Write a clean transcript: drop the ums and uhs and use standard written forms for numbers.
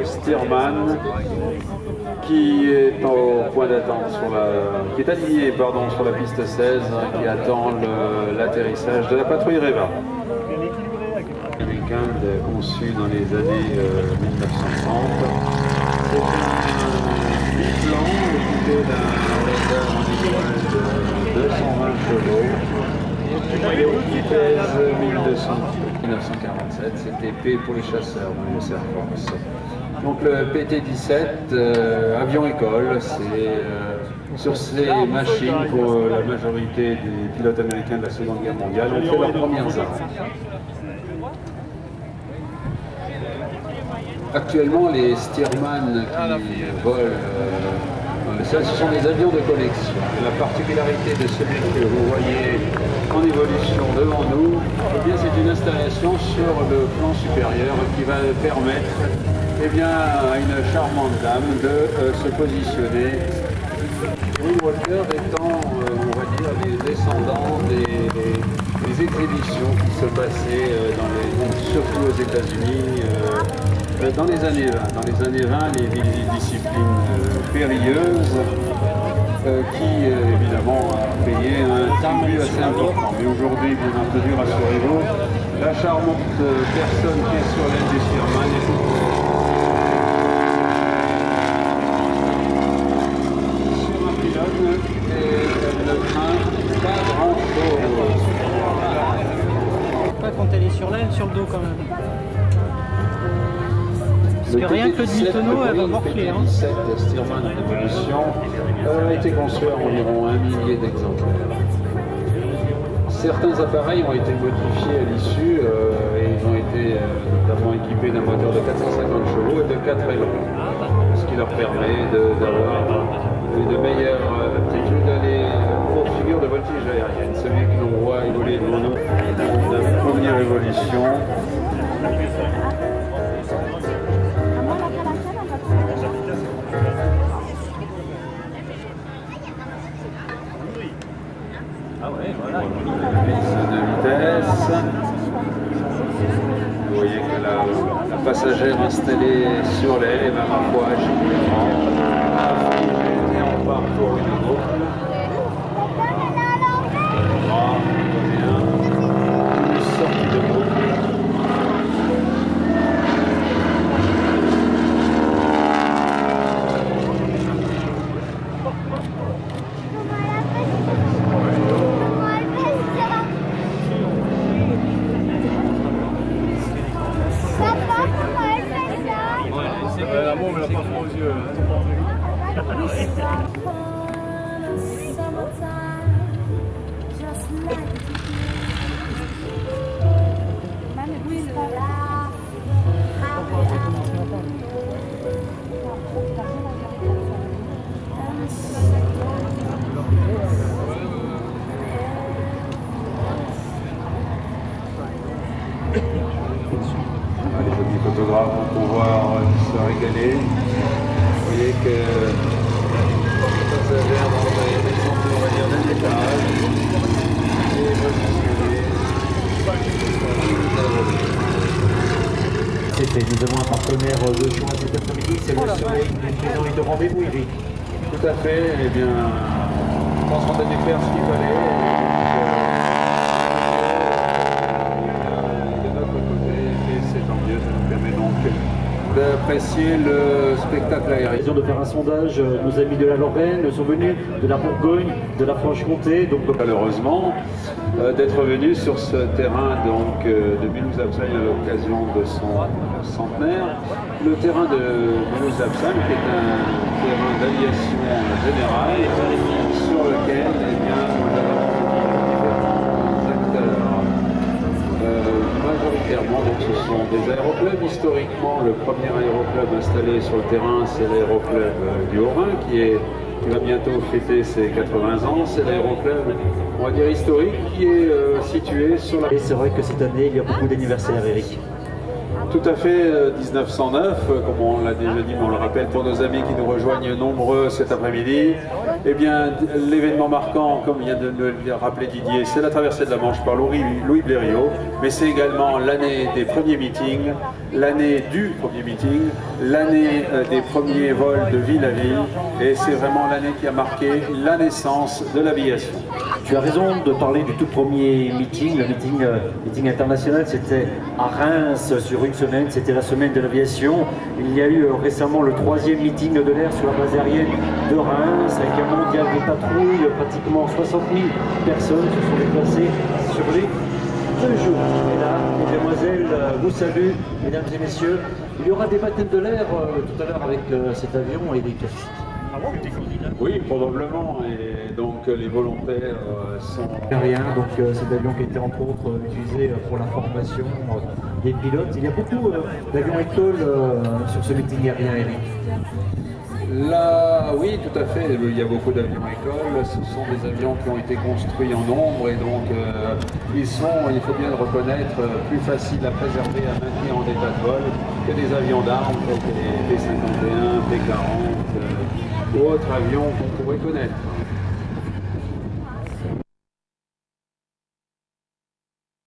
Stearman qui est au point d'attente qui est aligné sur la piste 16, qui attend l'atterrissage de la patrouille Reva. Américain conçu dans les années 1930. C'est un biplan équipé d'un moteur en équipage de 220 chevaux qui pèse 1200 kg. 1947, c'était P pour les chasseurs dans les Air Force. Donc le PT-17, avion école, c'est sur ces machines pour la majorité des pilotes américains de la Seconde Guerre mondiale ont fait leurs premières armes. Actuellement, les Stearman qui volent dans le ciel, ce sont des avions de collection. La particularité de celui que vous voyez en évolution devant nous, eh bien, c'est une installation sur le plan supérieur qui va permettre à une charmante dame de se positionner. Will Walker étant, on va dire, les descendants des exhibitions qui se passaient surtout aux États-Unis dans les années 20. Dans les années 20, les disciplines périlleuses qui, évidemment, a payé un tribut assez important. Mais aujourd'hui, bien entendu, rassurez-vous, la charmante personne qui est sur l'aile des Stearman est sur un pilote et elle ne craint pas grand-chose. Pas quand elle est sur l'aile, sur le dos quand même. Parce que rien que le dit-tonneau, elle va morfler. Le PT-17 Stearman d'évolution a été conçu à environ 1 millier d'exemplaires. Certains appareils ont été modifiés à l'issue et ils ont été notamment équipés d'un moteur de 450 chevaux et de 4 ailerons, ce qui leur permet d'avoir une meilleure aptitude aux figures de voltige aérienne. Celui que l'on voit évoluer devant nous, la première évolution. De vitesse. Vous voyez que la passagère installée sur l'aile est même un fois agile et on part pour une boucle. Une sortie de boucle. L'amour me l'a pas fait aux yeux. Les amis photographes vont pouvoir se régaler. Vous voyez que les passagers dans les maisons d'un étage Nous avons un partenaire de choix cet après-midi, c'est le Soleil du de rendez-vous, Eric. Tout à fait, eh bien, je pense qu'on a dû faire ce qu'il fallait. De notre côté, et c'est tant mieux, ça nous permet donc d'apprécier le spectacle aérien. De faire un sondage, nos amis de la Lorraine sont venus de la Bourgogne, de la Franche-Comté. Donc malheureusement, d'être venu sur ce terrain donc, de Mulhouse-Absheim à l'occasion de son centenaire. Le terrain de Mulhouse-Absheim qui est un terrain d'aviation générale sur lequel nous avons différents acteurs. Majoritairement, donc, ce sont des aéroclubs. Historiquement, le premier aéroclub installé sur le terrain, c'est l'aéroclub du Haut-Rhin qui va bientôt fêter ses 80 ans. C'est l'aéroclub, on va dire, historique qui est situé sur la... Et c'est vrai que cette année, il y a beaucoup d'anniversaires, Eric. tout à fait 1909, comme on l'a déjà dit, mais on le rappelle pour nos amis qui nous rejoignent nombreux cet après-midi. Eh bien, l'événement marquant, comme vient de nous le rappeler Didier, c'est la traversée de la Manche par Louis Blériot, mais c'est également l'année des premiers meetings, l'année du premier meeting, l'année des premiers vols de ville à ville, et c'est vraiment l'année qui a marqué la naissance de l'aviation. Tu as raison de parler du tout premier meeting, le meeting international, c'était à Reims sur une semaine, c'était la semaine de l'aviation. Il y a eu récemment le 3e meeting de l'air sur la base aérienne de Reims, avec un mondial des patrouilles, pratiquement 60 000 personnes se sont déplacées sur les 2 jours. Et là, mesdemoiselles, vous salue, mesdames et messieurs. Il y aura des baptêmes de l'air tout à l'heure avec cet avion et des casques. Oui, probablement, et donc les volontaires sont... Aérien, donc cet avion qui était entre autres utilisé pour la formation des pilotes. Il y a beaucoup d'avions écoles sur ce meeting aérien, Eric. Là, oui, tout à fait, il y a beaucoup d'avions écoles, ce sont des avions qui ont été construits en nombre et donc ils sont, il faut bien le reconnaître, plus faciles à préserver, à maintenir en état de vol que des avions d'armes, que les P-51, P-40 ou autres avions qu'on pourrait connaître.